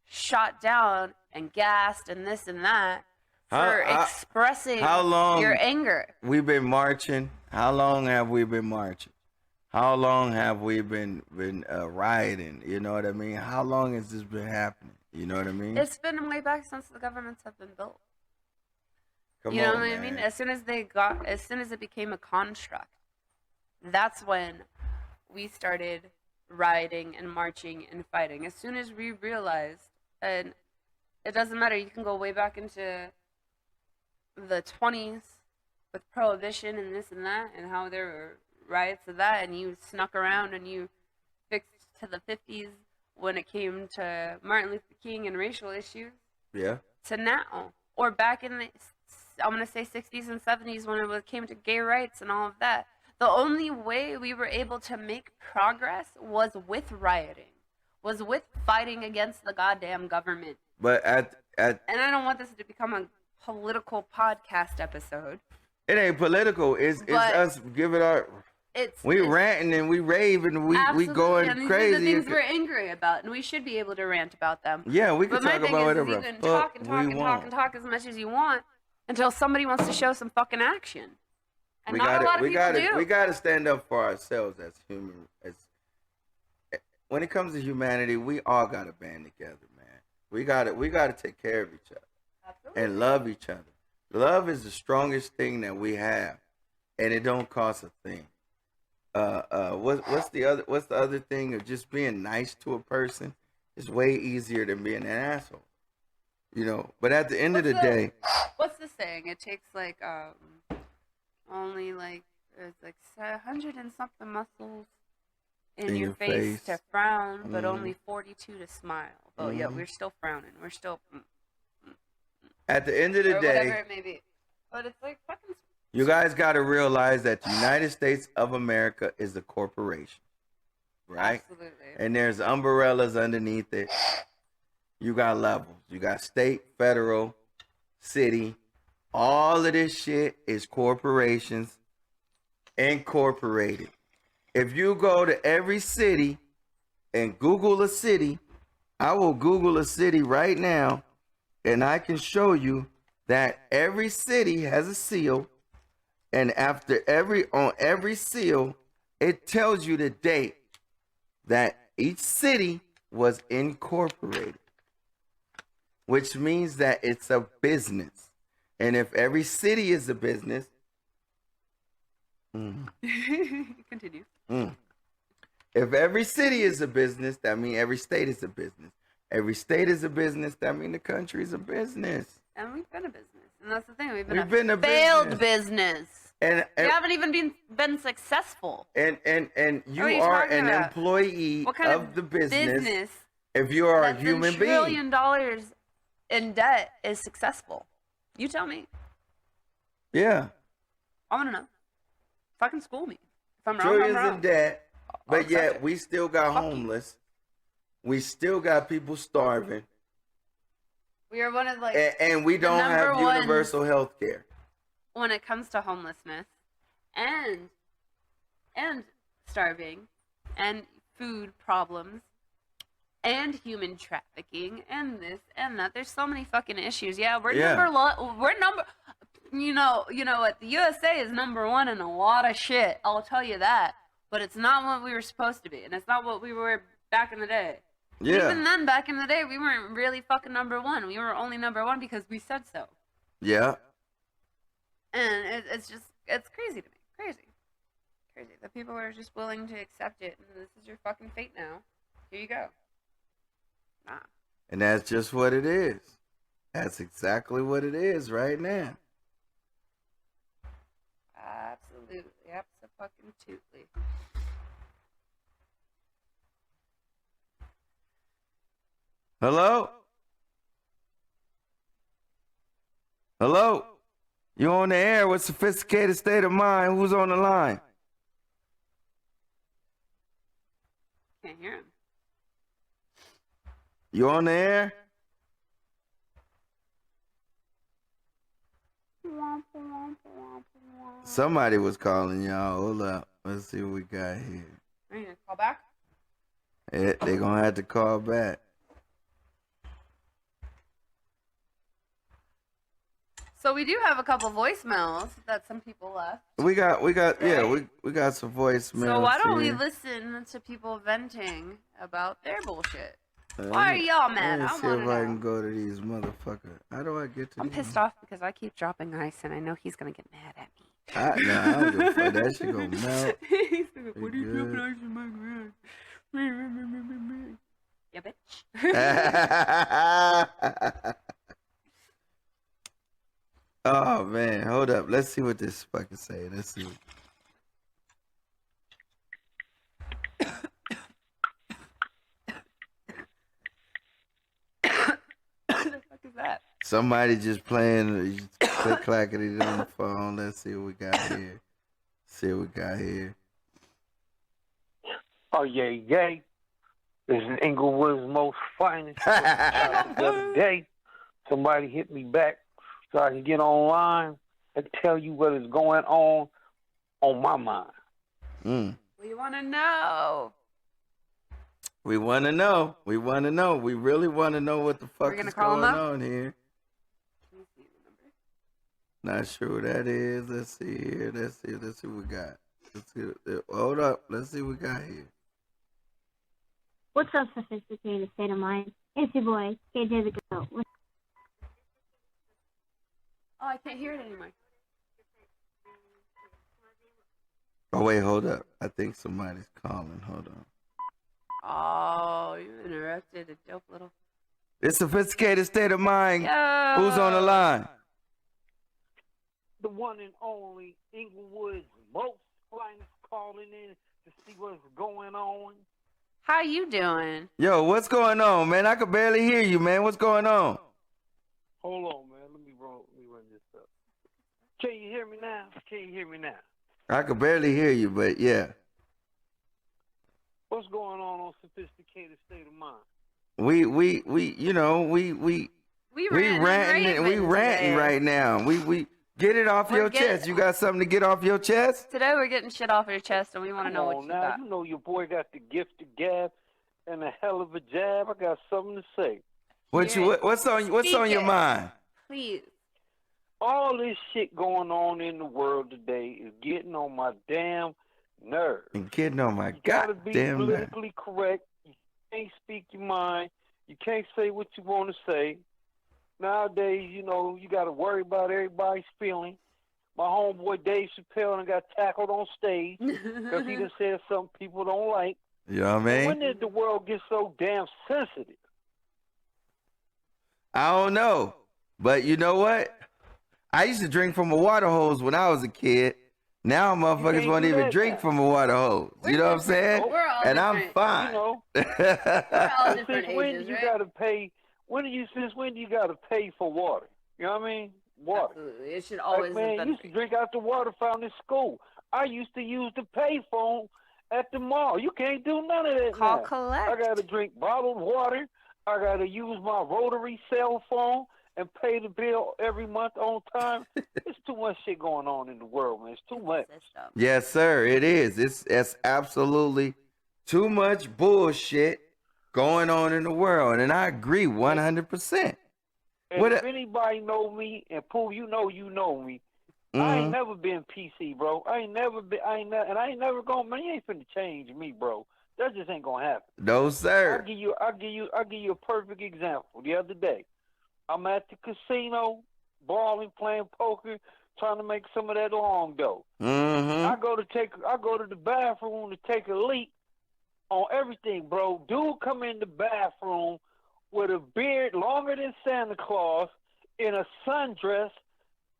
shot down and gassed and this and that for expressing your anger. We've been marching. How long have we been marching? How long have we been rioting? You know what I mean? How long has this been happening? You know what I mean? It's been way back since the governments have been built. You know what I mean? As soon as it became a construct, that's when we started rioting and marching and fighting. As soon as we realized, and it doesn't matter, you can go way back into the 20s with prohibition and this and that, and how there were riots of that, and you snuck around and you fixed to the 50s when it came to Martin Luther King and racial issues. Yeah. To now, or back in the, I'm gonna say 60s and 70s when it came to gay rights and all of that. The only way we were able to make progress was with rioting, was with fighting against the goddamn government. But and I don't want this to become a political podcast episode. It ain't political. It's us giving our. We ranting and we raving and we going and crazy. These are the things we're angry about, and we should be able to rant about them. Yeah, we can talk about whatever. You can talk and talk and talk and talk as much as you want until somebody wants to show some fucking action. And not a lot of people do. We gotta stand up for ourselves as human. When it comes to humanity, we all gotta band together, man. We gotta take care of each other. Absolutely. And love each other. Love is the strongest thing that we have, and it don't cost a thing. What's the other thing of just being nice to a person is way easier than being an asshole, you know. But at the end of the day, what's the saying? It takes like only like there's like 100 and something muscles in your face to frown, but only 42 to smile. But yeah, we're still frowning. We're still at the end of the day, whatever it may be. But it's like fucking. You guys got to realize that the United States of America is a corporation, right? Absolutely. And there's umbrellas underneath it. You got levels. You got state, federal, city. All of this shit is corporations incorporated. If you go to every city and Google a city, I will Google a city right now, and I can show you that every city has a seal. And on every seal, it tells you the date that each city was incorporated, which means that it's a business. And if every city is a business, continue. If every city is a business, that means every state is a business. Every state is a business, that means the country is a business. And we've been a business. And that's the thing. We've been a failed business. And you haven't even been successful. And you are an employee of the business. If you are a human being. $1 trillion in debt is successful. You tell me. Yeah. I want to know. Fucking school me. If I'm wrong, I'm wrong. In debt, but yet we still got homeless. We still got people starving. We are one of like. And we don't have universal health care. When it comes to homelessness and starving and food problems and human trafficking and this and that. There's so many fucking issues. Yeah, we're Yeah. number. You know what? The USA is number one in a lot of shit. I'll tell you that. But it's not what we were supposed to be, and it's not what we were back in the day. Yeah. Even then, back in the day, we weren't really fucking number one. We were only number one because we said so. Yeah. And it's crazy to me. Crazy. That people are just willing to accept it, and this is your fucking fate now. Here you go. Nah. And that's just what it is. That's exactly what it is right now. Absolutely. Abso-fucking-tootly. Hello? Hello? You on the air with Sophisticated State of Mind. Who's on the line? Can't hear him. You on the air? Somebody was calling y'all. Hold up. Let's see what we got here. Are you gonna call back? They gonna have to call back. So we do have a couple voicemails that some people left. We got some voicemails. So why don't we here. listen to people venting about their bullshit? Why are y'all mad? Let me see if I can know. go to these motherfuckers. How do I get to I'm these? pissed off because I keep dropping ice and I know he's gonna get mad at me. I don't give a fuck. That shit gonna melt. He's like, what are you Good. dropping ice in my garage? Yeah, bitch. Oh man, hold up. Let's see what this fucking say. Let's see. What the fuck is that? Somebody just playing click clackety on the phone. Let's see what we got here. Oh, yay. This is Inglewood's most finest. The other day, somebody hit me back so I can get online and tell you what is going on my mind. We want to know. We want to know. We really want to know what the fuck gonna is call him going up? on here. Can you see the number? Not sure who that is. Let's see here. Let's see what we got. Hold up. Let's see what we got here. What's up, Sophisticated State of Mind? It's your boy, KJ the Goat. Oh, I can't hear it anymore. Oh, wait, hold up. I think somebody's calling. Hold on. Oh, you interrupted a dope little. It's Sophisticated State of Mind. Yo! Who's on the line? The one and only Inglewood's most finest calling in to see what's going on. How you doing? Yo, what's going on, man? I could barely hear you, man. What's going on? Hold on, man. Let me run this up. Can you hear me now? I could barely hear you, but yeah. What's going on Sophisticated State of Mind? We ranting right now. We get it off your chest. You got something to get off your chest? Today we're getting shit off your chest and we want to know what you now. got. You know your boy got the gift of gab and a hell of a jab. I got something to say. What's on your mind? Please. All this shit going on in the world today is getting on my damn nerves. And getting on my You gotta be goddamn nerve. politically correct. You can't speak your mind. You can't say what you want to say. Nowadays, you gotta worry about everybody's feeling. My homeboy Dave Chappelle done got tackled on stage because he done said something people don't like. You know what I mean? When did the world get so damn sensitive? I don't know. But you know what? I used to drink from a water hose when I was a kid. Now motherfuckers can't won't do even that drink now. from a water hose. You know what I'm saying? We're all And I'm different. fine. You know, We're all different since when ages, do you right? gotta pay? Since when do you gotta pay for water? You know what I mean? Water. Absolutely. It should always Like, man, have you used to been. drink out the water fountain in school. I used to use the payphone at the mall. You can't do none of that Call now. collect. I got to drink bottled water. I got to use my rotary cell phone and pay the bill every month on time. It's too much shit going on in the world, man. It's too much. System. Yes, sir. It is. It's absolutely too much bullshit. going on in the world, and I agree 100%. And What if a- anybody know me, and Pooh, you know me. I ain't Mhm. never been PC, bro. I ain't never, and I ain't never gonna. Man, you ain't finna change me, bro. That just ain't gonna happen. No, I'll sir. give you a perfect example. The other day, I'm at the casino, balling, playing poker, trying to make some of that long dough. Mm-hmm. I go to the bathroom to take a leak on everything, bro. Dude come in the bathroom with a beard longer than Santa Claus in a sundress,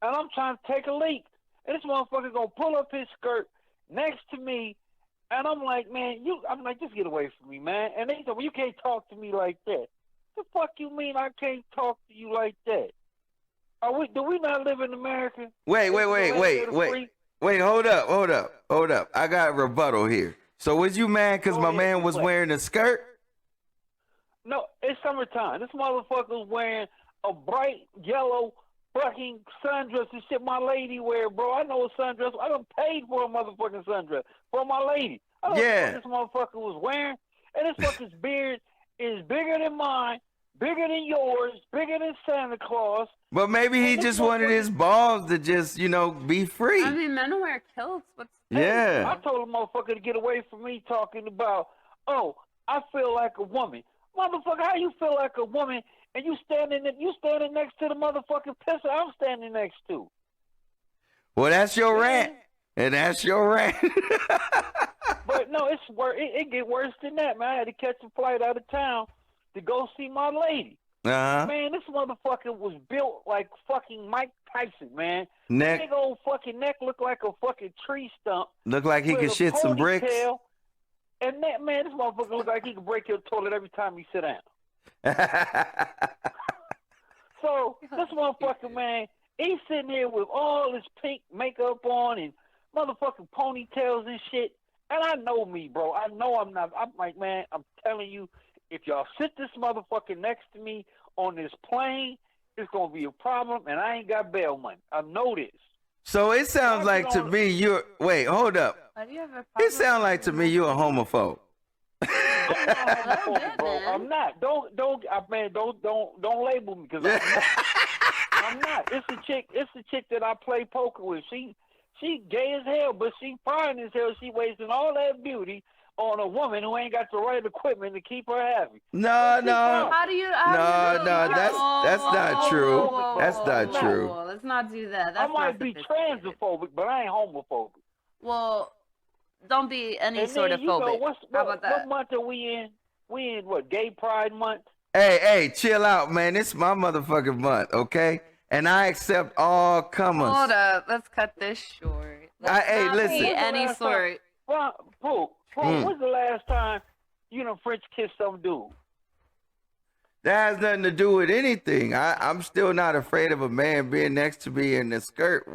and I'm trying to take a leak. And this motherfucker gonna pull up his skirt next to me, and I'm like, man, I'm like, just get away from me, man. And they said, well, you can't talk to me like that. The fuck you mean I can't talk to you like that? Do we not live in America? Wait. Is the land of the free? Wait, hold up. I got a rebuttal here. So was you mad because Go my ahead, man was play. wearing a skirt? No, it's summertime. This motherfucker's wearing a bright yellow fucking sundress and shit my lady wear, bro. I know a sundress. I done paid for a motherfucking sundress for my lady. I don't know Yeah. what this motherfucker was wearing. And this fucker's beard is bigger than mine, bigger than yours, bigger than Santa Claus. But maybe he Well, this just wanted his balls to just, be free. I mean, men wear kilts. Yeah. I told the motherfucker to get away from me talking about, oh, I feel like a woman. Motherfucker, how you feel like a woman and you standing next to the motherfucking pisser I'm standing next to? Well, that's your rant. And that's your rant. But no, it get worse than that, man. I had to catch a flight out of town to go see my lady. Uh-huh. Man, this motherfucker was built like fucking Mike Tyson, man. Neck Big old fucking neck looked like a fucking tree stump. look like he with could a shit some bricks. ponytail. And that, man, this motherfucker look like he could break your toilet every time he sit down. So this motherfucker, man, he's sitting here with all his pink makeup on and motherfucking ponytails and shit. And I know me, bro. I know I'm not. I'm like, man, I'm telling you, if y'all sit this motherfucker next to me on this plane, it's gonna be a problem, and I ain't got bail money. I know this. So it sounds like to me you're wait, hold up. Why do you have a problem? It sounds like to me you're a homophobe. I'm not homophobic, bro. I'm not. Don't label me because I'm not. It's the chick that I play poker with. She gay as hell, but she fine as hell. She wasting all that beauty on a woman who ain't got the right equipment to keep her happy. No. How do you? No, that's not true. That's not true. Let's not do that. I That's might not be sophisticated. transphobic, but I ain't homophobic. Well, don't be any And sort then, of you know, phobic. How about that? What month are we in? We in what? Gay Pride Month? Hey, chill out, man. It's my motherfucking month, okay? And I accept all comers. Hold up. Let's cut this short. Hey, Not listen. be any sort. Well, Pooh, when's the last time you done French kissed some dude? That has nothing to do with anything. I'm still not afraid of a man being next to me in a skirt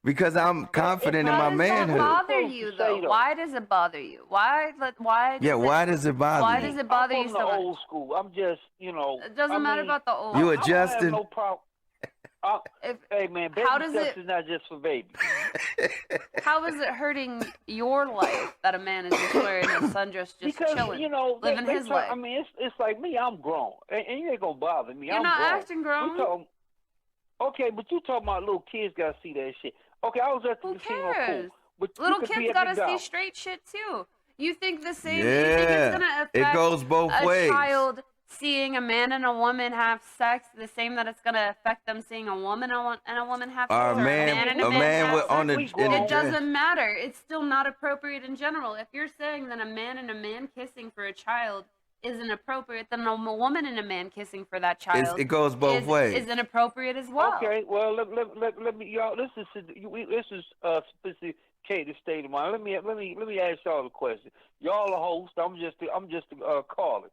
because I'm confident in my Why does that manhood. bother you, though? Why does it bother you? Why does Why does it bother Why you? does it bother I'm you from so the much? old school. I'm just, It doesn't matter about the old. You I don't adjusting? have no problem. If, Hey, man, baby How does steps it- is not just for babies. how is it hurting your life that a man is just wearing a sundress, just Because, chilling, you know, living his life? I mean, it's like me, I'm grown. And you ain't going to bother me. You're I'm not grown. acting grown. Okay, but you talking about little kids got to see that shit. Okay, I was at the Who casino cares? pool. But you Little could be kids at gotta see McDonald's. straight shit too. You think the same? You think Yeah, it's gonna affect it goes both a ways. child seeing a man and a woman have sex the same that it's gonna affect them seeing a woman and a woman have sex, Or or a man and a man have with sex? on the It in the It dress. doesn't matter. It's still not appropriate in general. If you're saying that a man and a man kissing for a child is inappropriate, then a woman and a man kissing for that child It goes both ways. is inappropriate as well. Okay, well, let me, y'all. This is sophisticated state of mind. Let me ask y'all a question. Y'all a host. I'm just a caller.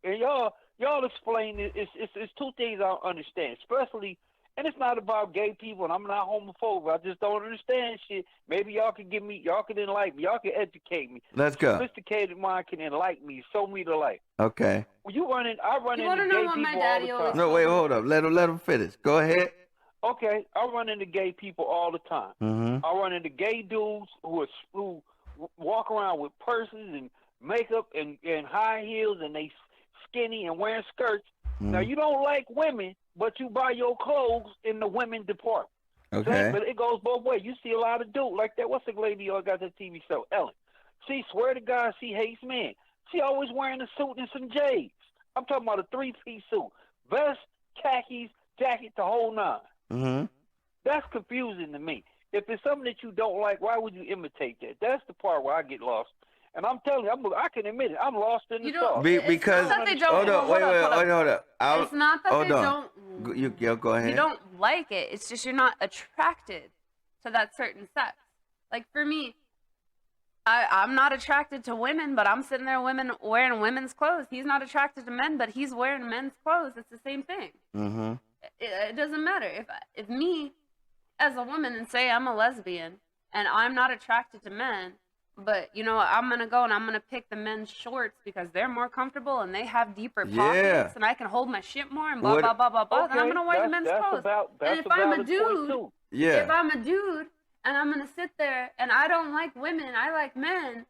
And y'all explain it. It's two things I don't understand, especially. And it's not about gay people, and I'm not homophobic. I just don't understand shit. Maybe y'all can enlighten me. Y'all can educate me. Let's go. Sophisticated mind can enlighten me, show me the light. Okay. Well, I run You into wanna gay know what my people daddy all the always time. No, wait, hold up. Let him finish. Go ahead. Okay, I run into gay people all the time. Mm-hmm. I run into gay dudes who walk around with purses and makeup and high heels and they skinny and wearing skirts. Mm. Now, you don't like women, but you buy your clothes in the women department. Okay. But it goes both ways. You see a lot of dudes like that. What's the lady who got that TV show? Ellen. She swear to God she hates men. She always wearing a suit and some J's. I'm talking about a 3-piece suit. Vest, khakis, jacket, the whole nine. Mm-hmm. That's confusing to me. If it's something that you don't like, why would you imitate that? That's the part where I get lost. And I'm telling you, I can admit it. I'm lost in the sauce. Because not that they don't, hold up. hold up. It's not that they don't. Go ahead. You don't like it. It's just you're not attracted to that certain sex. Like for me, I'm not attracted to women, but I'm sitting there wearing women's clothes. He's not attracted to men, but he's wearing men's clothes. It's the same thing. Mm-hmm. It doesn't matter. If me, as a woman, and say I'm a lesbian, and I'm not attracted to men, but you know what, I'm going to go and I'm going to pick the men's shorts because they're more comfortable and they have deeper pockets and I can hold my shit more and blah, blah, blah, blah, blah. Okay. Then I'm going to wear the men's clothes. And if I'm a dude, if I'm a dude and I'm going to sit there and I don't like women, I like men,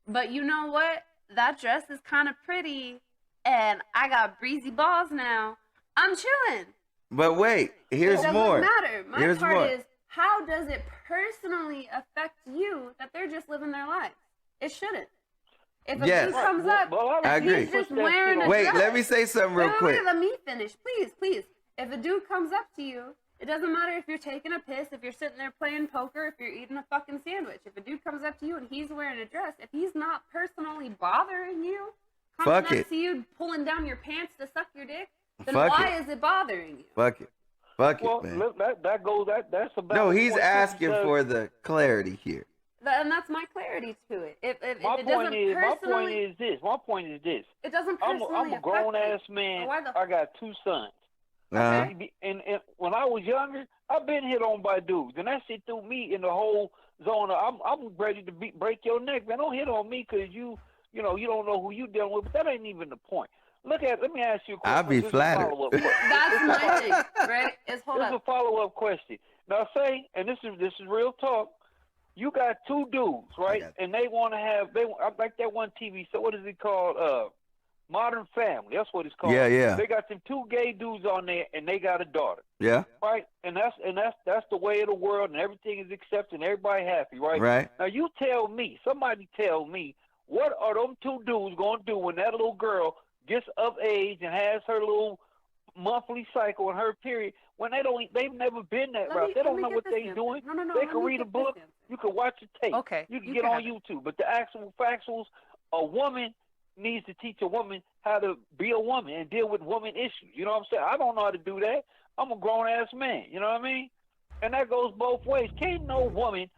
but you know what? That dress is kind of pretty and I got breezy balls now. I'm chilling. But wait, here's more. It doesn't matter. My part more. is, how does it personally affect you that they're just living their life? It shouldn't. If a dude comes up I agree. he's just wearing a Wait, dress. let me say something real quick. Let me finish. Please. If a dude comes up to you, it doesn't matter if you're taking a piss, if you're sitting there playing poker, if you're eating a fucking sandwich. If a dude comes up to you and he's wearing a dress, if he's not personally bothering you, coming up to you, pulling down your pants to suck your dick, then why is it bothering you? Fuck it. Well, man. look, that's about. No, he's asking for the clarity here. And that's my clarity to it. If it my doesn't point is personally, my point is this. It doesn't I'm personally a grown ass affect me. man. Why the I got 2 sons. Uh-huh. And when I was younger, I've been hit on by dudes, and that shit threw me in the whole zone of I'm ready to break your neck, man. Don't hit on me because you don't know who you dealing with. But that ain't even the point. Let me ask you a question. I'll be flattered. That's my thing, right? It's This is a follow-up question. Now, say, and this is real talk. You got 2 dudes, right? And they want to have like that one TV. So what is it called? Modern Family. That's what it's called. Yeah. They got them 2 gay dudes on there, and they got a daughter. Yeah. Right. And that's the way of the world, and everything is accepted, and everybody happy, right? Right. Now you tell me, somebody tell me, what are them 2 dudes gonna do when that little girl gets of age and has her little monthly cycle and her period when they've never been that route. They don't know what they're doing. No, they can read a book. You can watch a tape. Okay. You can get on YouTube. But the actual factuals, a woman needs to teach a woman how to be a woman and deal with woman issues. You know what I'm saying? I don't know how to do that. I'm a grown ass man. You know what I mean? And that goes both ways. Can't no woman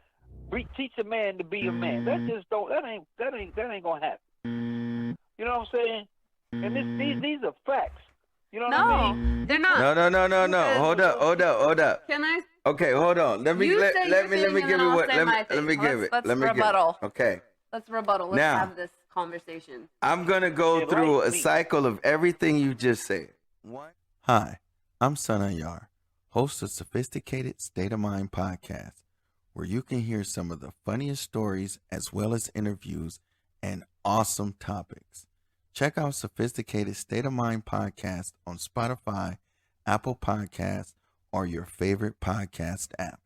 teach a man to be a man. That ain't gonna happen. You know what I'm saying? And these are facts. You know what I mean? They're not. No. Hold up. Can I? Okay, hold on. Let me give it what. Let me give it. Let's rebuttal. Okay. Let's rebuttal. Let's have this conversation. I'm gonna go through a cycle of everything you just said. Hi, I'm Sana Yar, host of SophisDICKated State of Mind podcast, where you can hear some of the funniest stories as well as interviews and awesome topics. Check out SophisDICKated State of Mind podcast on Spotify, Apple Podcasts, or your favorite podcast app.